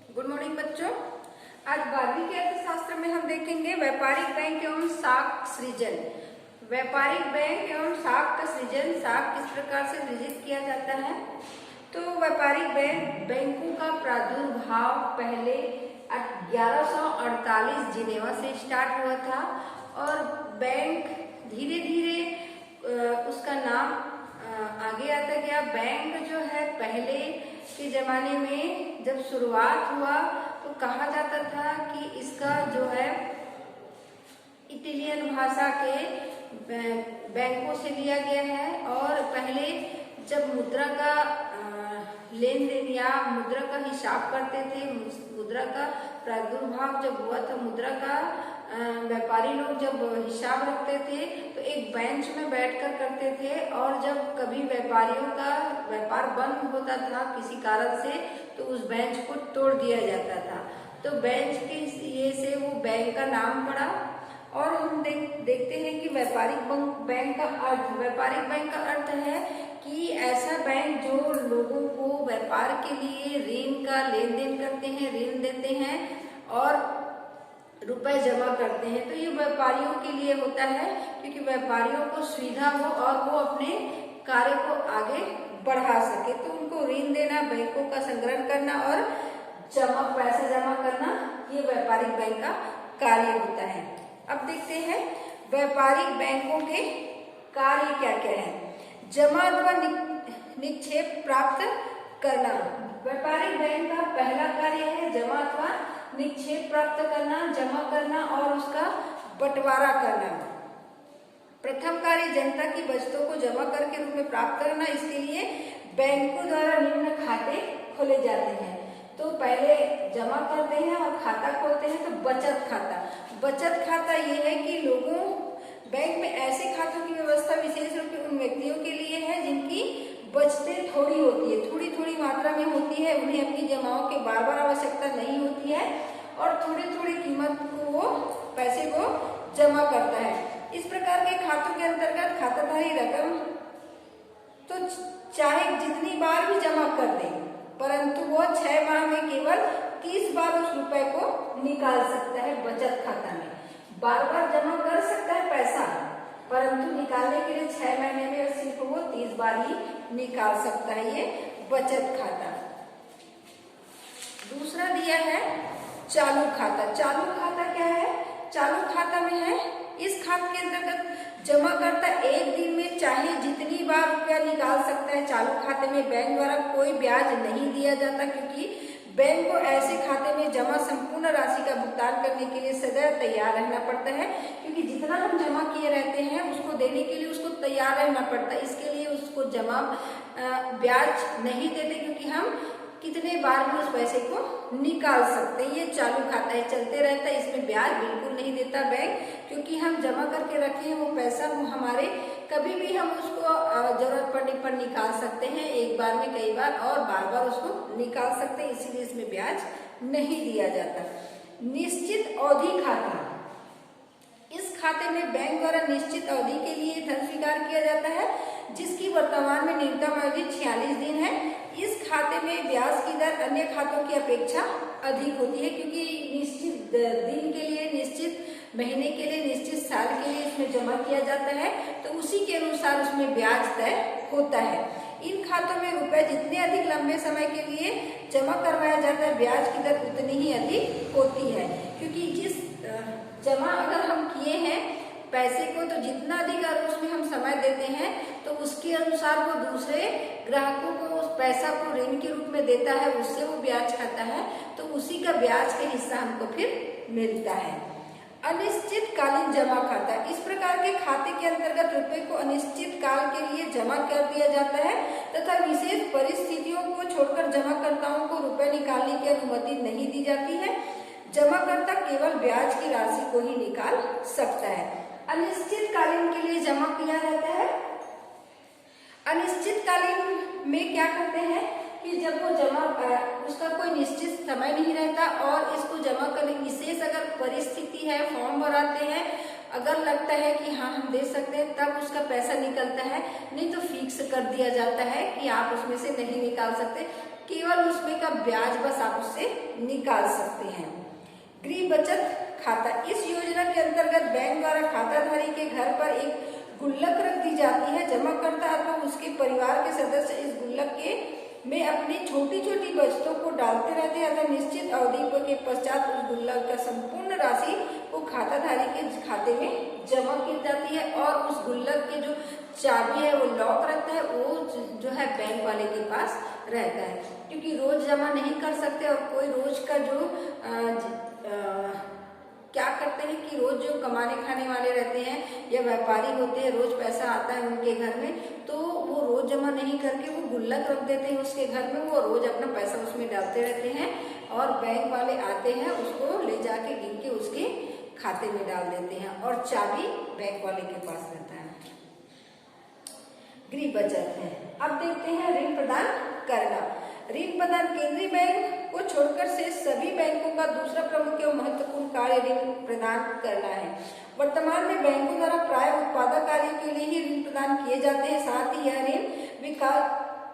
Good morning बच्चों। आज 12वीं के अर्थशास्त्र में हम देखेंगे व्यापारिक बैंक एवं साख सृजन। व्यापारिक बैंक एवं साख का सृजन, साख किस प्रकार से सृजित किया जाता है। तो व्यापारिक बैंकों का प्रादुर्भाव पहले 1148 जिनेवा से स्टार्ट हुआ था और बैंक धीरे धीरे उसका नाम आगे आता गया। बैंक जो है पहले के जमाने में जब शुरुआत हुआ तो कहा जाता था कि इसका जो है इटालियन भाषा के बैंकों से लिया गया है। और पहले जब मुद्रा का लेन देन या मुद्रा का हिसाब करते थे, मुद्रा का प्रादुर्भाव जब हुआ था, मुद्रा का व्यापारी लोग जब हिसाब रखते थे तो एक बेंच में बैठकर करते थे और जब कभी व्यापारियों का व्यापार बंद होता था किसी कारण से तो उस बेंच को तोड़ दिया जाता था। तो बेंच के ये से वो बैंक का नाम पड़ा। और हम देखते हैं कि व्यापारिक बैंक का अर्थ, व्यापारिक बैंक का अर्थ है कि ऐसा बैंक जो लोगों को व्यापार के लिए ऋण का लेन देन करते हैं, ऋण देते हैं और रुपए जमा करते हैं। तो ये व्यापारियों के लिए होता है क्योंकि व्यापारियों को सुविधा हो और वो अपने कार्य को आगे बढ़ा सके। तो उनको ऋण देना, बैंकों का संग्रहण करना और पैसा जमा करना, ये व्यापारिक बैंक का कार्य होता है। अब देखते हैं व्यापारिक बैंकों के कार्य क्या क्या है। जमा अथवा निक्षेप प्राप्त करना। व्यापारिक बैंक का पहला कार्य है जमा अथवा निक्षेप प्राप्त करना, जमा करना और उसका बंटवारा करना। प्रथम कार्य जनता की बचतों को जमा करके रूप में प्राप्त करना। इसके लिए बैंकों द्वारा निम्न खाते खोले जाते हैं। तो पहले जमा करते हैं और खाता खोलते हैं। तो बचत खाता, बचत खाता ये है कि लोगों बैंक में ऐसे खातों की व्यवस्था विशेष रूप से उन व्यक्तियों के लिए है जिनकी बचतें थोड़ी होती है, थोड़ी थोड़ी मात्रा में होती है, उन्हें अपनी जमाओं की बार बार आवश्यकता नहीं होती है और थोड़ी थोड़ी कीमत को वो पैसे को जमा करता है। इस प्रकार के खातों के अंतर्गत खाताधारी रकम तो चाहे जितनी बार भी जमा कर दे परंतु वो 6 माह में केवल 30 बार उस रुपए को निकाल सकता है। बचत खाता में बार बार जमा कर सकता है पैसा परंतु निकालने के लिए 6 महीने में सिर्फ वो 30 बार ही निकाल सकता है। ये बचत खाता। दूसरा दिया है चालू खाता। चालू खाता क्या है? चालू खाता में है इस खाते के अंतर्गत जमा करता एक दिन में चाहे जितनी बार रुपया निकाल सकता है। चालू खाते में बैंक द्वारा कोई ब्याज नहीं दिया जाता क्योंकि बैंक को ऐसे खाते में जमा संपूर्ण राशि का भुगतान करने के लिए सदैव तैयार रहना पड़ता है क्योंकि जितना हम जमा किए रहते हैं उसको देने के लिए उसको तैयार रहना पड़ता है। इसके लिए उसको जमा ब्याज नहीं देते क्योंकि हम कितने बार भी उस पैसे को निकाल सकते हैं। ये चालू खाता है, चलते रहता है, इसमें ब्याज बिल्कुल नहीं देता बैंक क्योंकि हम जमा करके रखे हैं वो पैसा हमारे कभी भी हम उसको जरूरत पड़ने पर निकाल सकते हैं, एक बार में कई बार और बार बार उसको निकाल सकते हैं, इसीलिए इसमें ब्याज नहीं दिया जाता। निश्चित अवधि खाता। इस खाते में बैंक द्वारा निश्चित अवधि के लिए धन स्वीकार किया जाता है जिसकी वर्तमान में न्यूनतम अवधि 46 दिन है। इस खाते में ब्याज की दर अन्य खातों की अपेक्षा अधिक होती है क्योंकि निश्चित दिन के लिए, निश्चित महीने के लिए, निश्चित साल के लिए इसमें जमा किया जाता है तो उसी के अनुसार उसमें ब्याज तय होता है। इन खातों में रुपए जितने अधिक लंबे समय के लिए जमा करवाया जाता है ब्याज की दर उतनी ही अधिक होती है क्योंकि जिस जमा अगर हम किए हैं पैसे को तो जितना अधिक उसमें हम समय देते हैं तो उसके अनुसार वो दूसरे ग्राहकों को उस पैसा को ऋण के रूप में देता है, उससे वो ब्याज खाता है तो उसी का ब्याज का हिस्सा हमको फिर मिलता है। अनिश्चित कालीन जमा खाता। इस प्रकार के खाते के अंतर्गत रुपए को अनिश्चित काल के लिए जमा कर दिया जाता है तथा विशेष परिस्थितियों को छोड़कर जमाकर्ताओं को रुपए निकालने की अनुमति नहीं दी जाती है। जमाकर्ता केवल ब्याज की राशि को ही निकाल सकता है। अनिश्चित कालीन के लिए जमा किया जाता है। अनिश्चित कालीन में क्या करते हैं कि जब वो जमा उसका कोई निश्चित समय नहीं रहता और इसको जमा करने विशेष अगर परिस्थिति है, फॉर्म भराते हैं, अगर लगता है कि हाँ हम दे सकते हैं तब उसका पैसा निकलता है, नहीं तो फिक्स कर दिया जाता है कि आप उसमें से नहीं निकाल सकते। केवल उसमें का ब्याज बस आप उससे निकाल सकते हैं। गृह बचत खाता, इस योजना के अंतर्गत बैंक द्वारा खाताधारी के घर पर एक गुल्लक रख दी जाती है। जमाकर्ता अथवा उसके परिवार के सदस्य इस गुल्लक के में अपनी छोटी छोटी बचतों को डालते रहते हैं अथवा निश्चित अवधि के पश्चात उस गुल्लक का संपूर्ण राशि को खाताधारी के खाते में जमा की जाती है और उस गुल्लक के जो चाबी है वो लॉक रहता है, वो जो है बैंक वाले के पास रहता है, क्योंकि रोज जमा नहीं कर सकते और कोई रोज का जो क्या करते हैं कि रोज जो कमाने खाने वाले रहते हैं या व्यापारी होते हैं, रोज पैसा आता है उनके घर में, तो वो रोज जमा नहीं करके वो गुल्लक रख देते हैं उसके घर में, वो रोज अपना पैसा उसमें डालते रहते हैं और बैंक वाले आते हैं उसको ले जाके गिन के उसके खाते में डाल देते हैं और चाबी बैंक वाले के पास रहता है। गृह बचत है। अब देखते हैं ऋण प्रदान करना। ऋण प्रदान केंद्रीय बैंक को छोड़कर से सभी बैंकों का दूसरा प्रमुख एवं महत्वपूर्ण कार्य ऋण प्रदान करना है। वर्तमान में बैंकों द्वारा प्राय उत्पादक कार्य के लिए ही ऋण प्रदान किए जाते हैं। साथ ही यह ऋण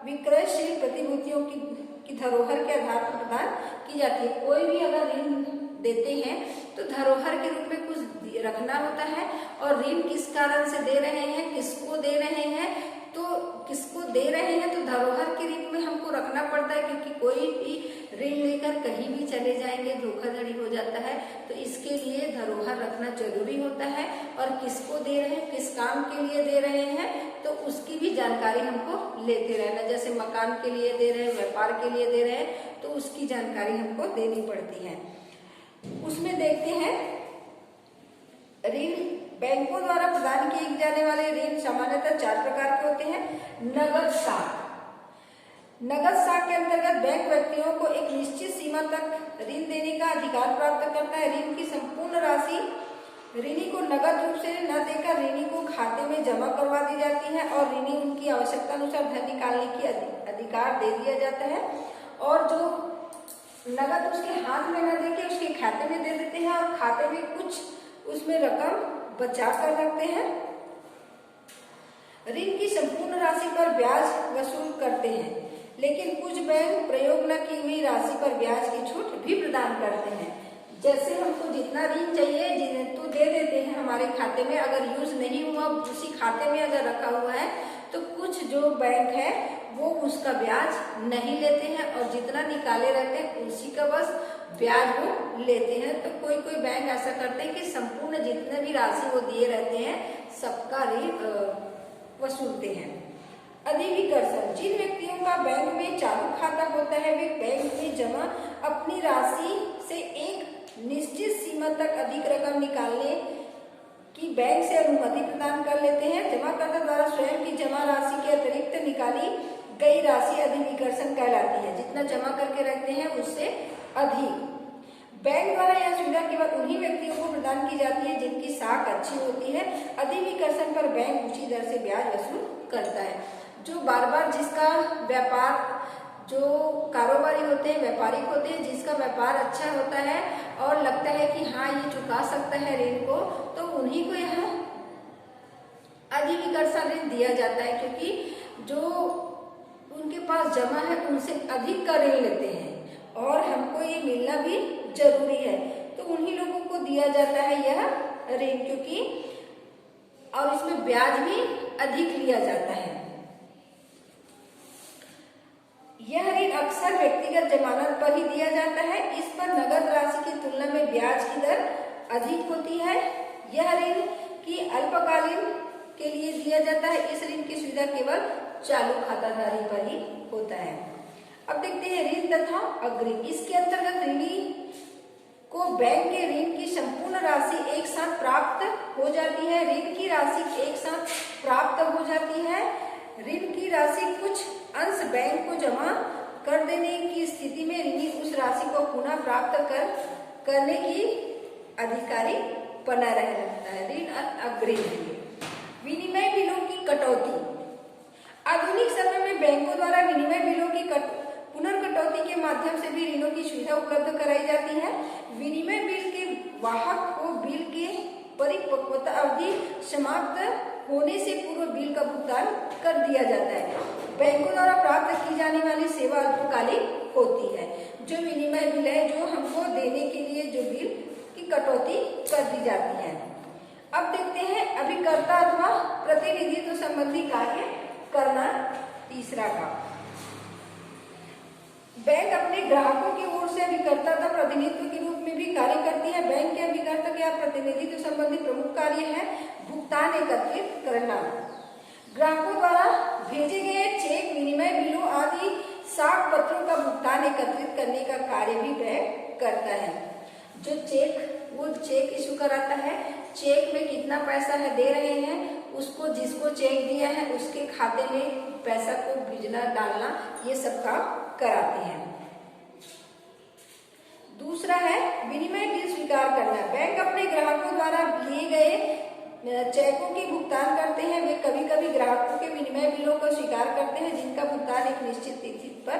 विक्रयशील प्रतिभूतियों की धरोहर के आधार पर प्रदान की जाती है। कोई भी अगर ऋण देते हैं तो धरोहर के रूप में कुछ रखना होता है और ऋण किस कारण से दे रहे हैं, किसको दे रहे हैं, तो किसको दे रहे हैं तो धरोहर के रूप में हमको रखना पड़ता है, क्योंकि कोई भी ऋण लेकर कहीं भी चले जाएंगे, धोखाधड़ी हो जाता है, तो इसके लिए धरोहर रखना जरूरी होता है। और किसको दे रहे हैं, किस काम के लिए दे रहे हैं, तो उसकी भी जानकारी हमको लेते रहना। जैसे मकान के लिए दे रहे हैं, व्यापार के लिए दे रहे हैं, तो उसकी जानकारी हमको देनी पड़ती है। उसमें देखते हैं ऋण बैंकों द्वारा प्रदान किए जाने वाले ऋण सामान्यतः 4 प्रकार के होते हैं। नगद साख। नगद साख के अंतर्गत बैंक व्यक्तियों को एक निश्चित सीमा तक ऋण देने का अधिकार प्राप्त करता है। ऋण की संपूर्ण राशि ऋणी को नगद रूप से न देकर ऋणी को खाते में जमा करवा दी जाती है और ऋणी उनकी आवश्यकता अनुसार धन निकालने की अधिकार दे दिया जाता है। और जो नगद उसके हाथ में न देके उसके खाते में दे देते हैं और खाते में कुछ उसमें रकम बचा कर रखते हैं। ऋण की संपूर्ण राशि पर ब्याज वसूल करते हैं, लेकिन कुछ बैंक प्रयोग न की हुई राशि पर ब्याज की छूट भी प्रदान करते हैं। जैसे हमको जितना ऋण चाहिए तो दे देते हैं हमारे खाते में, अगर यूज नहीं हुआ उसी खाते में अगर रखा हुआ है तो कुछ जो बैंक है वो उसका ब्याज नहीं लेते हैं और जितना निकाले रहते हैं उसी का बस ब्याज वो लेते हैं। तो कोई कोई बैंक ऐसा करते हैं कि संपूर्ण जितने भी राशि वो दिए रहते हैं सबका ऋण वसूलते हैं। अधिविकर्षण। जिन व्यक्तियों का बैंक में चालू खाता होता है वे बैंक में जमा अपनी राशि से एक निश्चित सीमा तक अधिक रकम निकालने की बैंक से अनुमति प्रदान कर लेते हैं। जमाकर्ता द्वारा स्वयं की जमा राशि के अतिरिक्त निकाली गई राशि अधिविकर्षण कहलाती है। जितना जमा करके रखते हैं उससे अधिक। बैंक द्वारा यह सुविधा केवल उन्हीं व्यक्तियों को प्रदान की जाती है जिनकी साख अच्छी होती है। अधिविकर्षण पर बैंक उसी दर से ब्याज वसूल करता है। जो बार बार जिसका व्यापार, जो कारोबारी होते हैं, व्यापारी होते हैं, जिसका व्यापार अच्छा होता है और लगता है कि हाँ ये चुका सकता है ऋण को, तो उन्हीं को यह अधिविकर्षण ऋण दिया जाता है, क्योंकि जो उनके पास जमा है उनसे अधिक का ऋण लेते हैं और हमको ये मिलना भी जरूरी है, तो उन्हीं लोगों को दिया जाता है यह ऋण, क्योंकि और इसमें ब्याज भी अधिक लिया जाता है। यह ऋण अक्सर व्यक्तिगत जमानत पर ही दिया जाता है। इस पर नगद राशि की तुलना में ब्याज की दर अधिक होती है। यह ऋण की अल्पकालीन के लिए दिया जाता है। इस ऋण की सुविधा केवल चालू खाताधारी पर ही होता है। अब देखते हैं ऋण तथा अग्रिम। इसके अंतर्गत ऋणी को बैंक के ऋण की संपूर्ण राशि एक साथ प्राप्त हो जाती है। ऋण की राशि एक साथ प्राप्त हो जाती है। ऋण की राशि कुछ अंश बैंक को जमा कर देने की स्थिति में ऋणी उस राशि को पुनः प्राप्त करने की अधिकारी बना रहता है। ऋण अग्रिम। विनिमय बिलों की कटौती। आधुनिक समय में बैंकों द्वारा विनिमय बिलों की पुनर्कटौती के माध्यम से भी ऋणों की सुविधा उपलब्ध कराई जाती है। विनिमय बिल के वाहक को बिल के परिपक्वता अवधि समाप्त होने से पूर्व बिल का भुगतान कर दिया जाता है। बैंकों द्वारा प्राप्त की जाने वाली सेवा अल्पकालिक होती है। जो विनिमय बिल है, जो हमको देने के लिए जो बिल की कटौती कर दी जाती है। अब देखते हैं अभिकर्ता अथवा प्रतिनिधित्व संबंधी कार्य करना, तीसरा काम। बैंक अपने ग्राहकों की ओर से अभिकर्ता तथा प्रतिनिधित्व के रूप में भी कार्य करती है। बैंक के अभिकर्ता के प्रतिनिधित्व संबंधी प्रमुख कार्य है भुगतान एकत्रित करना, ग्राहकों द्वारा भेजे गए चेक, विनिमय बिलों आदि साख पत्रों का भुगतान एकत्रित करने का कार्य भी बैंक करता है। जो चेक, वो चेक इशू कराता है, चेक में कितना पैसा है दे रहे हैं, उसको जिसको चेक दिया है उसके खाते में पैसा को भेजना डालना, ये सब काम कराते हैं। दूसरा है विनिमय बिल स्वीकार करना। बैंक अपने ग्राहकों द्वारा लिए गए चेकों की भुगतान करते हैं। वे कभी कभी ग्राहकों के विनिमय बिलों को स्वीकार करते हैं जिनका भुगतान एक निश्चित तिथि पर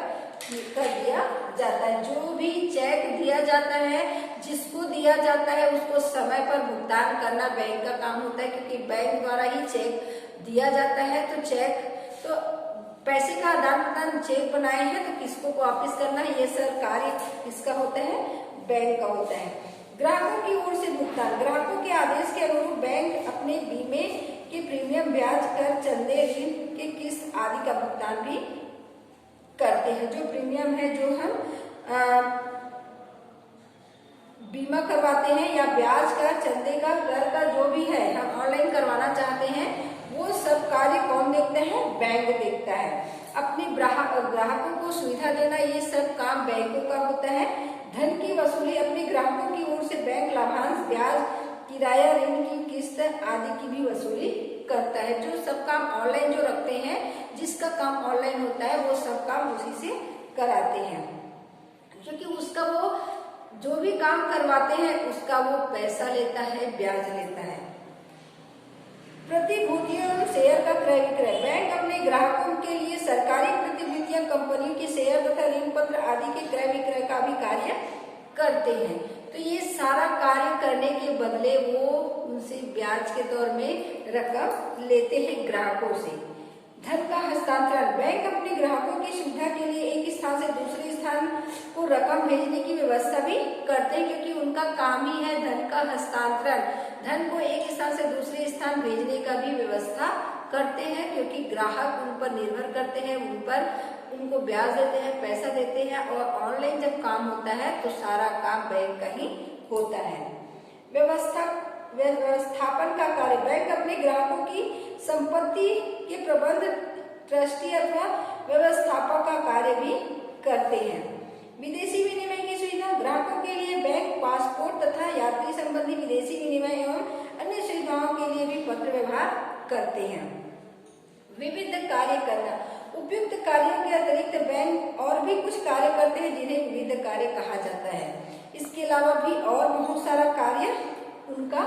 कर दिया जाता है। जो भी चेक दिया जाता है, जिसको दिया जाता है उसको समय पर भुगतान करना बैंक का काम होता है, क्योंकि बैंक द्वारा ही चेक दिया जाता है। तो चेक, तो पैसे का आदान प्रदान, चेक बनाए हैं तो किसको वापस करना है, ये सब कार्य किसका होता है, बैंक का होता है। ग्राहकों की ओर से भुगतान, ग्राहकों के आदेश के अनुरूप बैंक अपने बीमे के प्रीमियम, ब्याज, कर, चंदे, ऋण के किस्त आदि का भुगतान भी करते हैं। जो प्रीमियम है, जो हम बीमा करवाते हैं, या ब्याज का, चंदे का, कर का, जो भी है हम ऑनलाइन करवाना चाहते हैं, वो सब कार्य कौन देखता है, बैंक देखता है। अपने ग्राहकों को सुविधा देना, ये सब काम बैंकों का होता है। धन की वसूली, अपने ग्राहकों की ओर से बैंक लाभांश, ब्याज, किराया, ऋण की किस्त आदि की भी वसूली करता है। जो सब काम ऑनलाइन जो रखते हैं, जिसका काम ऑनलाइन होता है, वो सब काम उसी से कराते हैं, क्योंकि उसका वो जो भी काम करवाते हैं उसका वो पैसा लेता है, ब्याज लेता है। प्रतिभूतियों एवं शेयर का क्रय विक्रय, बैंक अपने ग्राहकों के लिए सरकारी प्रतिभूतियां, कंपनियों के शेयर तथा ऋण पत्र आदि के क्रय विक्रय का भी कार्य करते हैं। तो ये सारा कार्य करने के बदले वो उनसे ब्याज के तौर में रकम लेते हैं ग्राहकों से। धन का हस्तांतरण, बैंक अपने ग्राहकों की सुविधा के लिए एक स्थान से दूसरे स्थान को रकम भेजने की व्यवस्था भी करते हैं, क्योंकि उनका काम ही है धन का हस्तांतरण। धन को एक स्थान से दूसरे स्थान भेजने का भी व्यवस्था करते हैं, क्योंकि ग्राहक उन पर निर्भर करते हैं, उन पर उनको ब्याज देते हैं, पैसा देते हैं। और ऑनलाइन जब काम होता है तो सारा काम बैंक का ही होता है। व्यवस्थापन का कार्य, बैंक अपने ग्राहकों की संपत्ति के प्रबंध, ट्रस्टी अथवा व्यवस्थापक का कार्य भी करते हैं। विदेशी विनिमय की सुविधा, ग्राहकों के लिए बैंक पासपोर्ट तथा यात्री संबंधी विदेशी विनिमय एवं अन्य सुविधाओं के लिए भी पत्र व्यवहार करते हैं। विविध कार्य करना, उपयुक्त कार्यों के अतिरिक्त बैंक और भी कुछ कार्य करते हैं जिन्हें विविध कार्य कहा जाता है। इसके अलावा भी और बहुत सारा कार्य उनका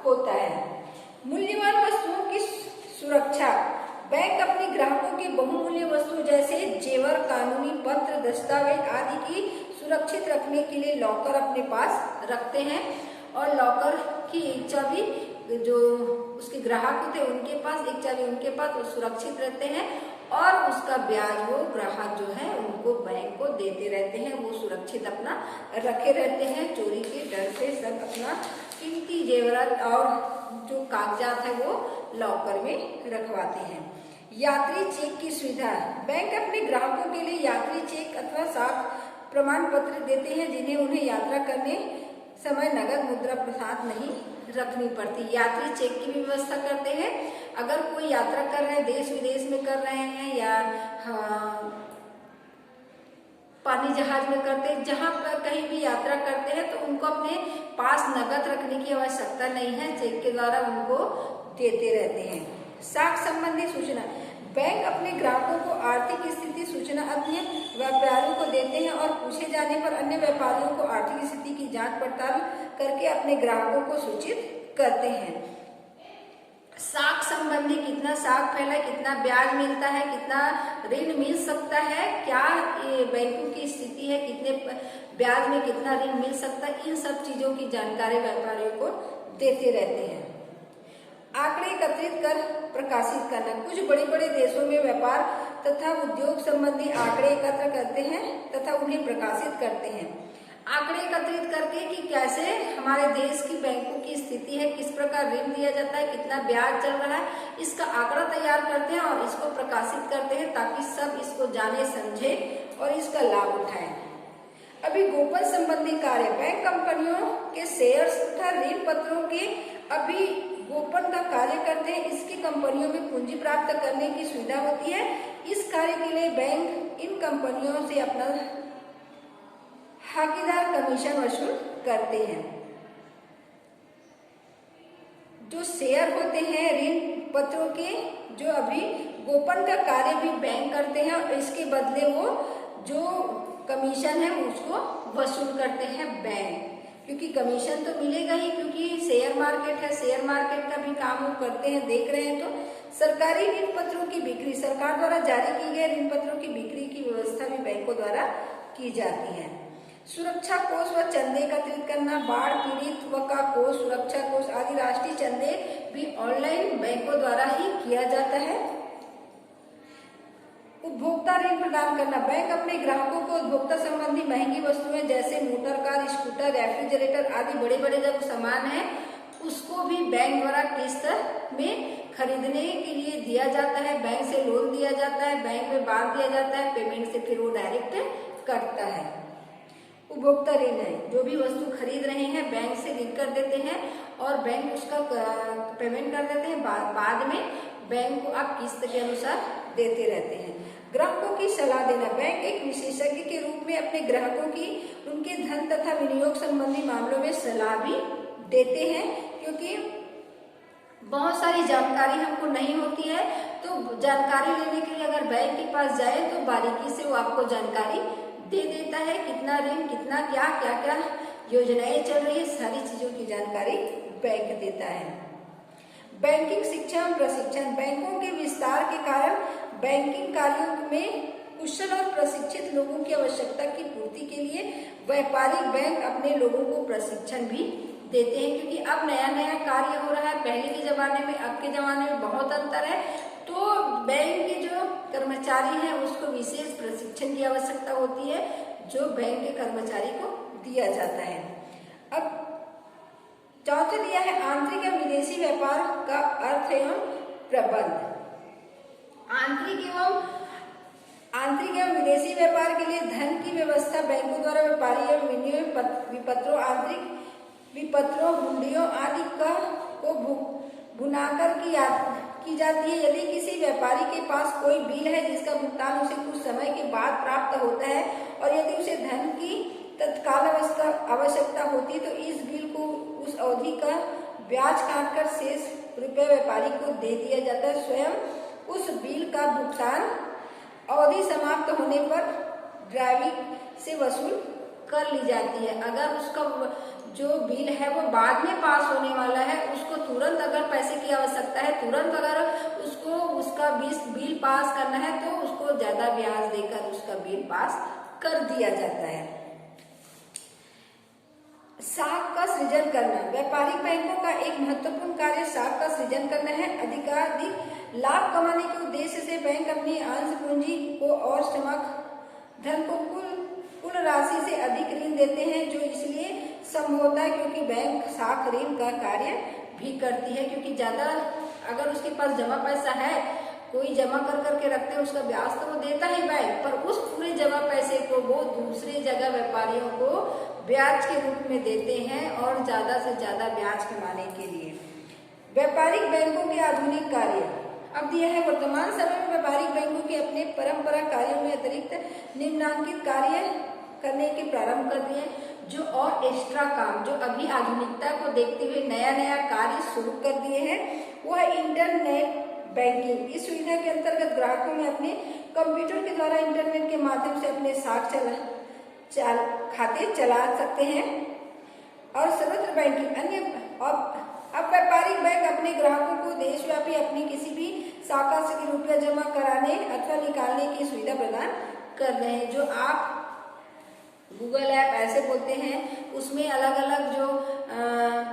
होता है। मूल्यवान वस्तुओं की सुरक्षा, बैंक अपने ग्राहकों की बहुमूल्य वस्तु जैसे जेवर, कानूनी पत्र, दस्तावेज आदि की सुरक्षित रखने के लिए लॉकर अपने पास रखते हैं। और लॉकर की एक चाबी जो उसके ग्राहक होते हैं उनके पास, एक चाबी उनके पास, वो सुरक्षित रहते हैं। और उसका ब्याज वो ग्राहक जो है उनको बैंक को देते रहते हैं, वो सुरक्षित अपना रखे रहते हैं। चोरी के डर से सब अपना कीमती जेवरात और जो कागजात है वो लॉकर में रखवाते हैं। यात्री चेक की सुविधा, बैंक अपने ग्राहकों के लिए यात्री चेक अथवा साख प्रमाण पत्र देते हैं जिन्हें उन्हें यात्रा करने समय नगद मुद्रा साथ नहीं रखनी पड़ती। यात्री चेक की भी व्यवस्था करते हैं। अगर कोई यात्रा कर रहे हैं, देश विदेश में कर रहे हैं, या पानी जहाज में करते हैं, जहां पर कहीं भी यात्रा करते हैं, तो उनको अपने पास नगद रखने की आवश्यकता नहीं है, चेक के द्वारा उनको देते रहते हैं। साख संबंधी सूचना, बैंक अपने ग्राहकों को आर्थिक स्थिति सूचना अन्य व्यापारियों को देते हैं और पूछे जाने पर अन्य व्यापारियों को आर्थिक स्थिति की जांच पड़ताल करके अपने ग्राहकों को सूचित करते हैं। साख संबंधी, कितना साख फैला, कितना ब्याज मिलता है, कितना ऋण मिल सकता है, क्या बैंकों की स्थिति है, कितने ब्याज में कितना ऋण मिल सकता है, इन सब चीजों की जानकारी व्यापारियों को देते रहते हैं। आंकड़े एकत्रित कर प्रकाशित करना, कुछ बड़े बड़े देशों में व्यापार तथा उद्योग संबंधी आंकड़े एकत्र करते हैं तथा उन्हें प्रकाशित करते हैं। आंकड़े एकत्रित करके कि कैसे हमारे देश की बैंकों की स्थिति है, किस प्रकार ऋण दिया जाता है, कितना ब्याज चल रहा है, इसका आंकड़ा तैयार करते हैं और इसको प्रकाशित करते हैं ताकि सब इसको जाने समझे और इसका लाभ उठाएं। अभी गोपन संबंधी कार्य, बैंक कंपनियों के शेयर्स तथा ऋण पत्रों के अभी गोपन का कार्य करते हैं। इसकी कंपनियों में पूंजी प्राप्त करने की सुविधा होती है। इस कार्य के लिए बैंक इन कंपनियों से अपना हकदार कमीशन वसूल करते हैं। जो शेयर होते हैं ऋण पत्रों के, जो अभी गोपन का कार्य भी बैंक करते हैं और इसके बदले वो जो कमीशन है उसको वसूल करते हैं बैंक, क्योंकि कमीशन तो मिलेगा ही, क्योंकि शेयर मार्केट है, शेयर मार्केट का भी काम वो करते हैं, देख रहे हैं। तो सरकारी ऋण पत्रों की बिक्री, सरकार द्वारा जारी की गए ऋण पत्रों की बिक्री की व्यवस्था भी बैंकों द्वारा की जाती है। सुरक्षा कोष व चंदे एकत्रित करना, बाढ़ पीड़ित व का कोष, सुरक्षा कोष आदि राष्ट्रीय चंदे भी ऑनलाइन बैंकों द्वारा ही किया जाता है। उपभोक्ता ऋण प्रदान करना, बैंक अपने ग्राहकों को उपभोक्ता संबंधी महंगी वस्तुएं जैसे मोटर कार, स्कूटर, रेफ्रिजरेटर आदि बड़े बड़े जब सामान है उसको भी बैंक द्वारा किस्त में खरीदने के लिए दिया जाता है। बैंक से लोन दिया जाता है, बैंक में बांध दिया जाता है, पेमेंट से फिर वो डायरेक्ट करता है। उपभोक्ता ऋण है, जो भी वस्तु खरीद रहे हैं बैंक से ऋण कर देते हैं और बैंक उसका पेमेंट कर देते हैं, बाद में बैंक को आप किस्त के अनुसार देते रहते हैं। ग्राहकों की सलाह देना, बैंक एक विशेषज्ञ के रूप में अपने ग्राहकों की उनके धन तथा विनियोग संबंधी मामलों में सलाह भी देते हैं, क्योंकि बहुत सारी जानकारी हमको नहीं होती है। तो जानकारी लेने के लिए अगर बैंक के पास जाए तो बारीकी से वो आपको जानकारी दे देता है, कितना ऋण, कितना क्या क्या योजनाएं चल रही है, सारी चीजों की जानकारी बैंक देता है। बैंकिंग शिक्षा और प्रशिक्षण, बैंकों के विस्तार के कारण बैंकिंग कार्यों में कुशल और प्रशिक्षित लोगों की आवश्यकता की पूर्ति के लिए व्यापारिक बैंक अपने लोगों को प्रशिक्षण भी देते हैं, क्योंकि अब नया नया कार्य हो रहा है। पहले के जमाने में अब के जमाने में बहुत अंतर है। तो बैंक के जो कर्मचारी हैं उसको विशेष प्रशिक्षण की आवश्यकता होती है, जो बैंक के कर्मचारी को दिया जाता है। अब चौथा दिया है आंतरिक एवं विदेशी व्यापार का अर्थ एवं प्रबंध। आंतरिक एवं विदेशी व्यापार के लिए धन की व्यवस्था बैंकों द्वारा व्यापारी एवं विनिमय विपत्रों, आंतरिक विपत्रों, हुंडियों आदि को भुनाकर की जाती है। यदि किसी व्यापारी के पास कोई बिल है जिसका भुगतान उसे कुछ समय के बाद प्राप्त होता है और यदि उसे धन की तत्काल आवश्यकता होती तो इस बिल को उस अवधि का ब्याज काटकर शेष रुपये व्यापारी को दे दिया जाता है। स्वयं उस बिल का भुगतान अवधि समाप्त होने पर ड्राइविंग से वसूल कर ली जाती है। अगर उसका जो बिल है वो बाद में पास होने वाला है, उसको तुरंत अगर पैसे की आवश्यकता है, तुरंत अगर उसको उसका बिल पास करना है तो उसको ज्यादा ब्याज देकर उसका बिल पास कर दिया जाता है। साख का सृजन करना, व्यापारिक बैंकों का एक महत्वपूर्ण कार्य साख का सृजन करना है। अधिकाधिक लाभ कमाने के उद्देश्य से बैंक अपनी अंश पूंजी को और समग्र धन को कुल राशि से अधिक ऋण देते हैं, जो इसलिए संभव होता है क्योंकि बैंक साख ऋण का कार्य भी करती है। क्योंकि ज्यादा अगर उसके पास जमा पैसा है, कोई जमा कर करके रखते हैं, उसका ब्याज तो वो देता ही बैंक, पर उस पूरे जमा पैसे को वो दूसरे जगह व्यापारियों को ब्याज के रूप में देते हैं और ज्यादा से ज्यादा ब्याज कमाने के लिए। व्यापारिक बैंकों के आधुनिक कार्य, अब दिया है वर्तमान समय में व्यापारिक बैंकों के अपने परंपरा कार्यों में अतिरिक्त निम्नांकित कार्य करने के प्रारंभ कर दिए, जो और एक्स्ट्रा काम, जो अभी आधुनिकता को देखते हुए नया नया कार्य शुरू कर दिए हैं, वो है इंटरनेट बैंकिंग। इस सुविधा के अंतर्गत ग्राहकों में अपने कंप्यूटर के द्वारा इंटरनेट के माध्यम से अपने साख खाते चला सकते हैं। और सर्वत्र बैंकिंग अन्य अब व्यापारिक बैंक अपने ग्राहकों को देशव्यापी अपनी किसी भी शाखा से रुपया जमा कराने अथवा निकालने की सुविधा प्रदान कर रहे हैं। जो आप गूगल ऐप ऐसे बोलते हैं, उसमें अलग अलग जो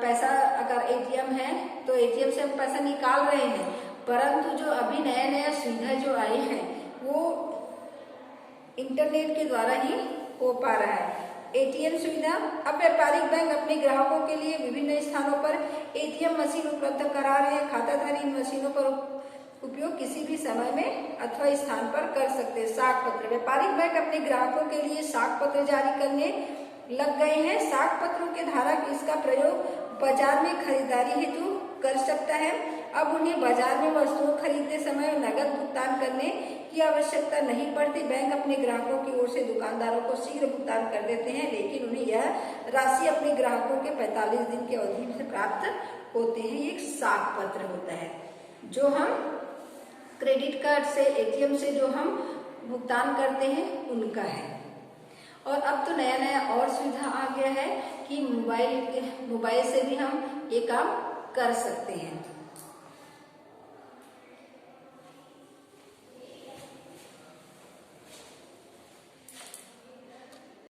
पैसा, अगर एटीएम है तो एटीएम से हम पैसा निकाल रहे हैं, परंतु जो अभी नया नया सुविधा जो आई है वो इंटरनेट के द्वारा ही हो पा रहा है। एटीएम सुविधा, अब व्यापारिक बैंक अपने ग्राहकों के लिए विभिन्न स्थानों पर एटीएम मशीन उपलब्ध करा रहे हैं। खाताधारी इन मशीनों पर उपयोग किसी भी समय में अथवा स्थान पर कर सकते हैं। साख पत्र, व्यापारिक बैंक अपने ग्राहकों के लिए साख पत्र जारी करने लग गए हैं। साख पत्रों के धारक इसका प्रयोग बाजार में खरीदारी हेतु कर सकता है। अब उन्हें बाजार में वस्तुओं खरीदते समय नगद भुगतान करने की आवश्यकता नहीं पड़ती। बैंक अपने ग्राहकों की ओर से दुकानदारों को शीघ्र भुगतान कर देते हैं, लेकिन उन्हें यह राशि अपने ग्राहकों के 45 दिन की अवधि से प्राप्त होते हैं। ये एक साख पत्र होता है जो हम क्रेडिट कार्ड से, एटीएम से जो हम भुगतान करते हैं उनका है। और अब तो नया नया और सुविधा आ गया है कि मोबाइल से भी हम ये काम कर सकते हैं।